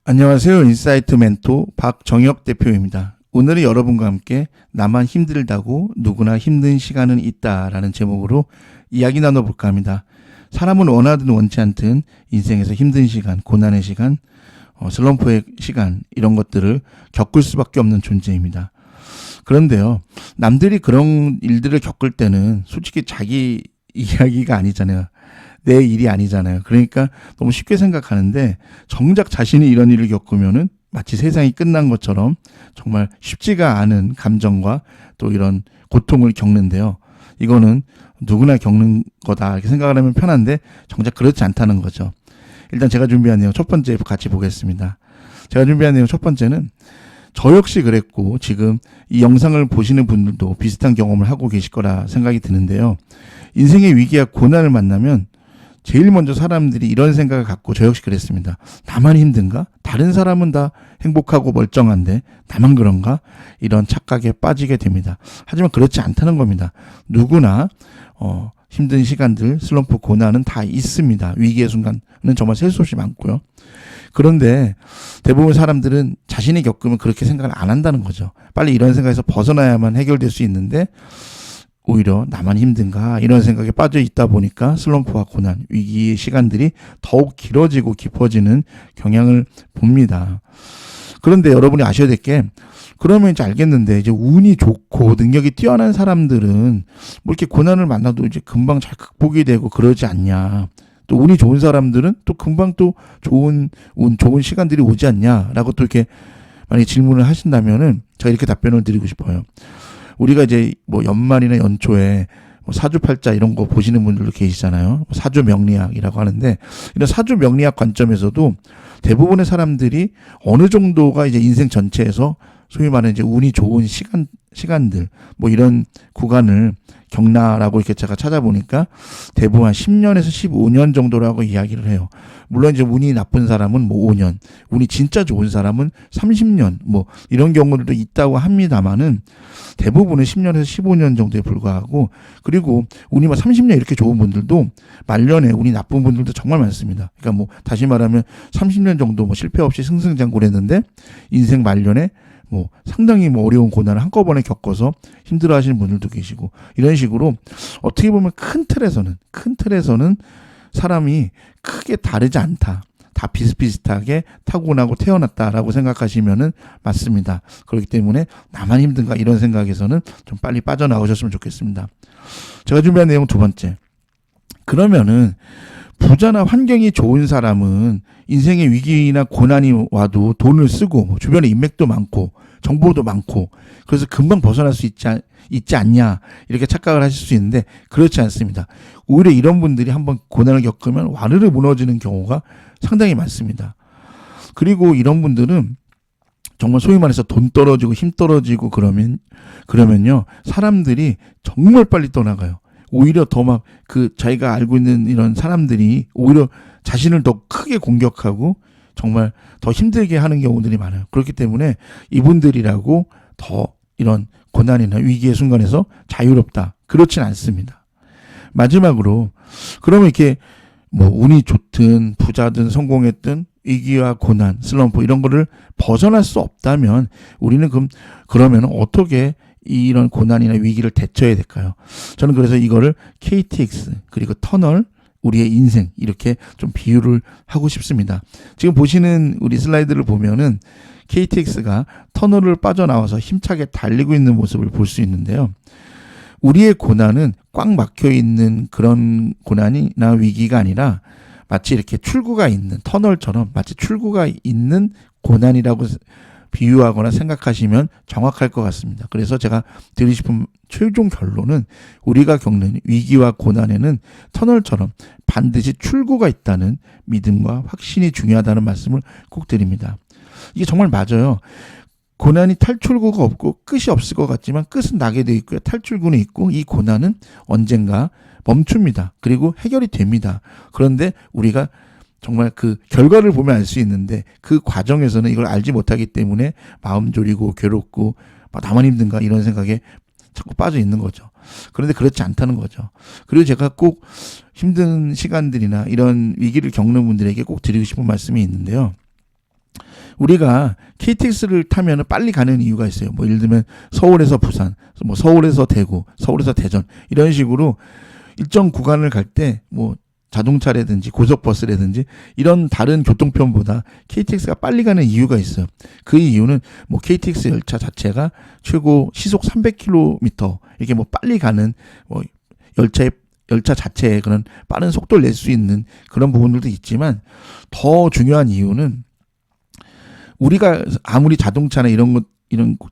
안녕하세요. 인사이트 멘토 박정혁 대표입니다. 오늘은 여러분과 함께 나만 힘들다고 누구나 힘든 시간은 있다라는 제목으로 이야기 나눠볼까 합니다. 사람은 원하든 원치 않든 인생에서 힘든 시간, 고난의 시간, 슬럼프의 시간 이런 것들을 겪을 수밖에 없는 존재입니다. 그런데요, 남들이 그런 일들을 겪을 때는 솔직히 자기 이야기가 아니잖아요. 내 일이 아니잖아요. 그러니까 너무 쉽게 생각하는데 정작 자신이 이런 일을 겪으면은 마치 세상이 끝난 것처럼 정말 쉽지가 않은 감정과 또 이런 고통을 겪는데요. 이거는 누구나 겪는 거다 이렇게 생각을 하면 편한데 정작 그렇지 않다는 거죠. 일단 제가 준비한 내용 첫 번째 같이 보겠습니다. 제가 준비한 내용 첫 번째는 저 역시 그랬고 지금 이 영상을 보시는 분들도 비슷한 경험을 하고 계실 거라 생각이 드는데요. 인생의 위기와 고난을 만나면 제일 먼저 사람들이 이런 생각을 갖고 저 역시 그랬습니다. 나만 힘든가? 다른 사람은 다 행복하고 멀쩡한데 나만 그런가? 이런 착각에 빠지게 됩니다. 하지만 그렇지 않다는 겁니다. 누구나 힘든 시간들, 슬럼프, 고난은 다 있습니다. 위기의 순간은 정말 셀 수 없이 많고요. 그런데 대부분 사람들은 자신이 겪으면 그렇게 생각을 안 한다는 거죠. 빨리 이런 생각에서 벗어나야만 해결될 수 있는데 오히려 나만 힘든가 이런 생각에 빠져 있다 보니까 슬럼프와 고난, 위기의 시간들이 더욱 길어지고 깊어지는 경향을 봅니다. 그런데 여러분이 아셔야 될 게 그러면 이제 알겠는데 이제 운이 좋고 능력이 뛰어난 사람들은 뭐 이렇게 고난을 만나도 이제 금방 잘 극복이 되고 그러지 않냐. 또 운이 좋은 사람들은 또 금방 또 좋은 시간들이 오지 않냐라고 또 이렇게 만약에 질문을 하신다면은 제가 이렇게 답변을 드리고 싶어요. 우리가 이제 뭐 연말이나 연초에 뭐 사주팔자 이런 거 보시는 분들도 계시잖아요. 사주명리학이라고 하는데 이런 사주명리학 관점에서도 대부분의 사람들이 어느 정도가 이제 인생 전체에서 소위 말하는 이제 운이 좋은 시간들 뭐 이런 구간을 겪나라고 이렇게 제가 찾아보니까 대부분 한 10년에서 15년 정도라고 이야기를 해요. 물론 이제 운이 나쁜 사람은 뭐 5년, 운이 진짜 좋은 사람은 30년 뭐 이런 경우들도 있다고 합니다만은 대부분은 10년에서 15년 정도에 불과하고 그리고 운이 막 30년 이렇게 좋은 분들도 말년에 운이 나쁜 분들도 정말 많습니다. 그러니까 뭐 다시 말하면 30년 정도 뭐 실패 없이 승승장구를 했는데 인생 말년에 뭐 상당히 뭐 어려운 고난을 한꺼번에 겪어서 힘들어 하시는 분들도 계시고 이런 식으로 어떻게 보면 큰 틀에서는 사람이 크게 다르지 않다. 다 비슷비슷하게 타고나고 태어났다라고 생각하시면은 맞습니다. 그렇기 때문에 나만 힘든가 이런 생각에서는 좀 빨리 빠져나오셨으면 좋겠습니다. 제가 준비한 내용 두 번째. 그러면은 부자나 환경이 좋은 사람은 인생의 위기나 고난이 와도 돈을 쓰고 주변에 인맥도 많고 정보도 많고 그래서 금방 벗어날 수 있지 않냐 이렇게 착각을 하실 수 있는데 그렇지 않습니다. 오히려 이런 분들이 한번 고난을 겪으면 와르르 무너지는 경우가 상당히 많습니다. 그리고 이런 분들은 정말 소위 말해서 돈 떨어지고 힘 떨어지고 그러면요 사람들이 정말 빨리 떠나가요. 오히려 더 막 자기가 알고 있는 이런 사람들이 오히려 자신을 더 크게 공격하고 정말 더 힘들게 하는 경우들이 많아요. 그렇기 때문에 이분들이라고 더 이런 고난이나 위기의 순간에서 자유롭다. 그렇진 않습니다. 마지막으로 그러면 이렇게 뭐 운이 좋든 부자든 성공했든 위기와 고난, 슬럼프 이런 거를 벗어날 수 없다면 우리는 그러면 어떻게 이런 고난이나 위기를 대처해야 될까요? 저는 그래서 이거를 KTX 그리고 터널 우리의 인생 이렇게 좀 비유를 하고 싶습니다. 지금 보시는 우리 슬라이드를 보면은 KTX가 터널을 빠져나와서 힘차게 달리고 있는 모습을 볼 수 있는데요. 우리의 고난은 꽉 막혀 있는 그런 고난이나 위기가 아니라 마치 이렇게 출구가 있는 터널처럼 마치 출구가 있는 고난이라고 비유하거나 생각하시면 정확할 것 같습니다. 그래서 제가 드리고 싶은 최종 결론은 우리가 겪는 위기와 고난에는 터널처럼 반드시 출구가 있다는 믿음과 확신이 중요하다는 말씀을 꼭 드립니다. 이게 정말 맞아요. 고난이 탈출구가 없고 끝이 없을 것 같지만 끝은 나게 되어 있고요. 탈출구는 있고 이 고난은 언젠가 멈춥니다. 그리고 해결이 됩니다. 그런데 우리가 정말 그 결과를 보면 알 수 있는데 그 과정에서는 이걸 알지 못하기 때문에 마음 졸이고 괴롭고 나만 힘든가 이런 생각에 자꾸 빠져 있는 거죠. 그런데 그렇지 않다는 거죠. 그리고 제가 꼭 힘든 시간들이나 이런 위기를 겪는 분들에게 꼭 드리고 싶은 말씀이 있는데요. 우리가 KTX를 타면 빨리 가는 이유가 있어요. 뭐 예를 들면 서울에서 부산, 뭐 서울에서 대구, 서울에서 대전 이런 식으로 일정 구간을 갈 때 뭐 자동차라든지 고속버스라든지 이런 다른 교통편보다 KTX가 빨리 가는 이유가 있어요. 그 이유는 뭐 KTX 열차 자체가 최고 시속 300km 이렇게 뭐 빨리 가는 뭐 열차 자체에 그런 빠른 속도를 낼 수 있는 그런 부분들도 있지만 더 중요한 이유는 우리가 아무리 자동차나 이런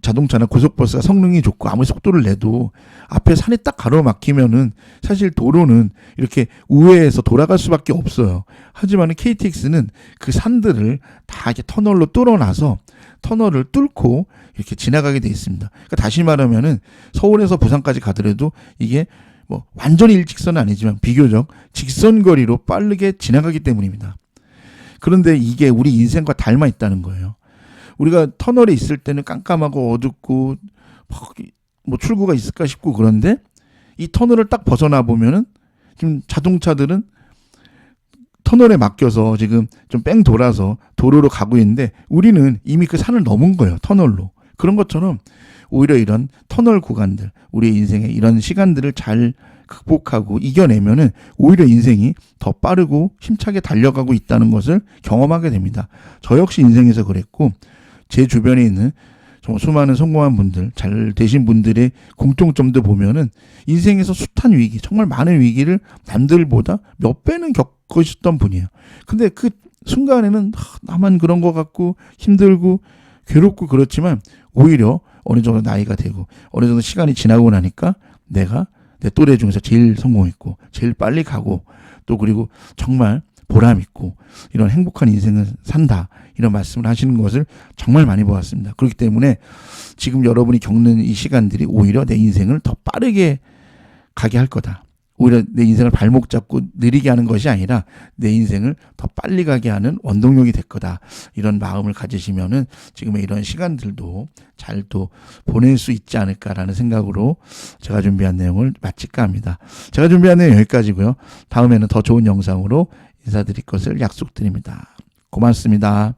자동차나 고속버스가 성능이 좋고 아무리 속도를 내도 앞에 산이 딱 가로막히면은 사실 도로는 이렇게 우회해서 돌아갈 수밖에 없어요. 하지만 KTX는 그 산들을 다 이렇게 터널로 뚫어놔서 터널을 뚫고 이렇게 지나가게 돼 있습니다. 그러니까 다시 말하면은 서울에서 부산까지 가더라도 이게 뭐 완전히 일직선은 아니지만 비교적 직선거리로 빠르게 지나가기 때문입니다. 그런데 이게 우리 인생과 닮아 있다는 거예요. 우리가 터널에 있을 때는 깜깜하고 어둡고 뭐 출구가 있을까 싶고 그런데 이 터널을 딱 벗어나 보면은 지금 자동차들은 터널에 맡겨서 지금 좀 뺑 돌아서 도로로 가고 있는데 우리는 이미 그 산을 넘은 거예요. 터널로. 그런 것처럼 오히려 이런 터널 구간들, 우리의 인생에 이런 시간들을 잘 극복하고 이겨내면은 오히려 인생이 더 빠르고 힘차게 달려가고 있다는 것을 경험하게 됩니다. 저 역시 인생에서 그랬고 제 주변에 있는 정말 수많은 성공한 분들, 잘 되신 분들의 공통점도 보면은 인생에서 숱한 위기, 정말 많은 위기를 남들보다 몇 배는 겪으셨던 분이에요. 근데 그 순간에는 나만 그런 것 같고 힘들고 괴롭고 그렇지만 오히려 어느 정도 나이가 되고 어느 정도 시간이 지나고 나니까 내가 내 또래 중에서 제일 성공했고 제일 빨리 가고 또 그리고 정말 보람 있고 이런 행복한 인생을 산다 이런 말씀을 하시는 것을 정말 많이 보았습니다. 그렇기 때문에 지금 여러분이 겪는 이 시간들이 오히려 내 인생을 더 빠르게 가게 할 거다. 오히려 내 인생을 발목 잡고 느리게 하는 것이 아니라 내 인생을 더 빨리 가게 하는 원동력이 될 거다. 이런 마음을 가지시면은 지금의 이런 시간들도 잘 또 보낼 수 있지 않을까라는 생각으로 제가 준비한 내용을 마칠까 합니다. 제가 준비한 내용 여기까지고요. 다음에는 더 좋은 영상으로 인사드릴 것을 약속드립니다. 고맙습니다.